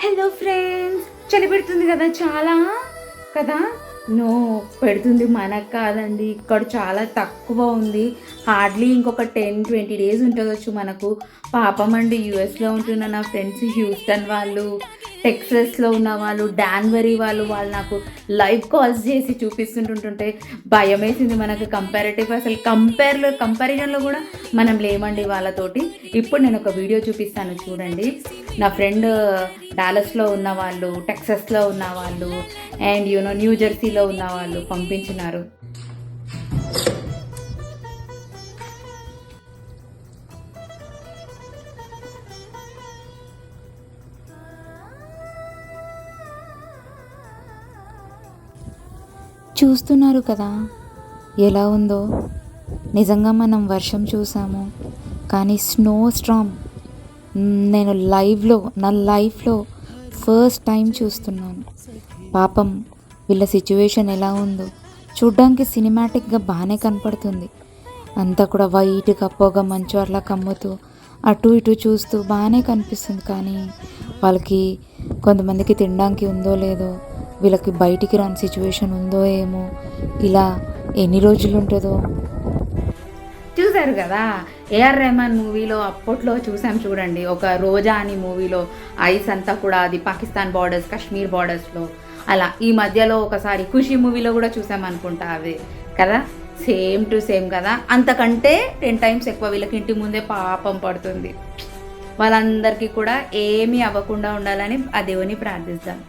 Hello friends, చలి పెడుతుంది కదా చాలా కదా. నో, పెడుతుంది మనకు కాదండి. ఇక్కడ చాలా తక్కువ ఉంది. హార్డ్లీ ఇంకొక 10-20 డేస్ ఉంటుందొచ్చు మనకు. పాపం అండి, యూఎస్లో ఉంటున్న నా ఫ్రెండ్స్, హ్యూస్టన్ వాళ్ళు, టెక్సస్లో ఉన్న వాళ్ళు, డాన్వరీ వాళ్ళు నాకు లైవ్ కాల్స్ చేసి చూపిస్తుంటుంటే భయం వేసింది. మనకు అసలు కంపారిజన్లో కూడా మనం లేమండి వాళ్ళతోటి. ఇప్పుడు నేను ఒక వీడియో చూపిస్తాను చూడండి. నా ఫ్రెండ్ డాలస్లో ఉన్న వాళ్ళు, టెక్సస్లో ఉన్న వాళ్ళు అండ్ న్యూ జెర్సీలో ఉన్న వాళ్ళు పంపించినారు. చూస్తున్నారు కదా ఎలా ఉందో. నిజంగా మనం వర్షం చూసాము, కానీ స్నో స్టార్మ్ నేను నా లైఫ్లో ఫస్ట్ టైం చూస్తున్నాను. పాపం వీళ్ళ సిచ్యువేషన్ ఎలా ఉందో చూడ్డానికి సినిమాటిక్గా బాగానే కనపడుతుంది. అంతా కూడా వైట్గా పొగ మంచు అట్లా కమ్ముతూ అటు ఇటు చూస్తూ బాగానే కనిపిస్తుంది. కానీ వాళ్ళకి కొంతమందికి తినడానికి ఉందో లేదో, వీళ్ళకి బయటికి రాని సిచ్యువేషన్ ఉందో ఏమో, ఇలా ఎన్ని రోజులు ఉంటుందో. చూశారు కదా, ఏఆర్ రెహమాన్ మూవీలో అప్పట్లో చూసాం చూడండి. ఒక రోజా అని మూవీలో ఐస్ అంతా కూడా అది పాకిస్తాన్ బార్డర్స్, కాశ్మీర్ బార్డర్స్లో, అలా ఈ మధ్యలో ఒకసారి ఖుషి మూవీలో కూడా చూసాం అనుకుంటా అవి కదా. సేమ్ టు సేమ్ కదా, అంతకంటే 10 times ఎక్కువ వీళ్ళకి ఇంటి ముందే పాపం పడుతుంది. వాళ్ళందరికీ కూడా ఏమీ అవ్వకుండా ఉండాలని ఆ దేవుని ప్రార్థిస్తాం.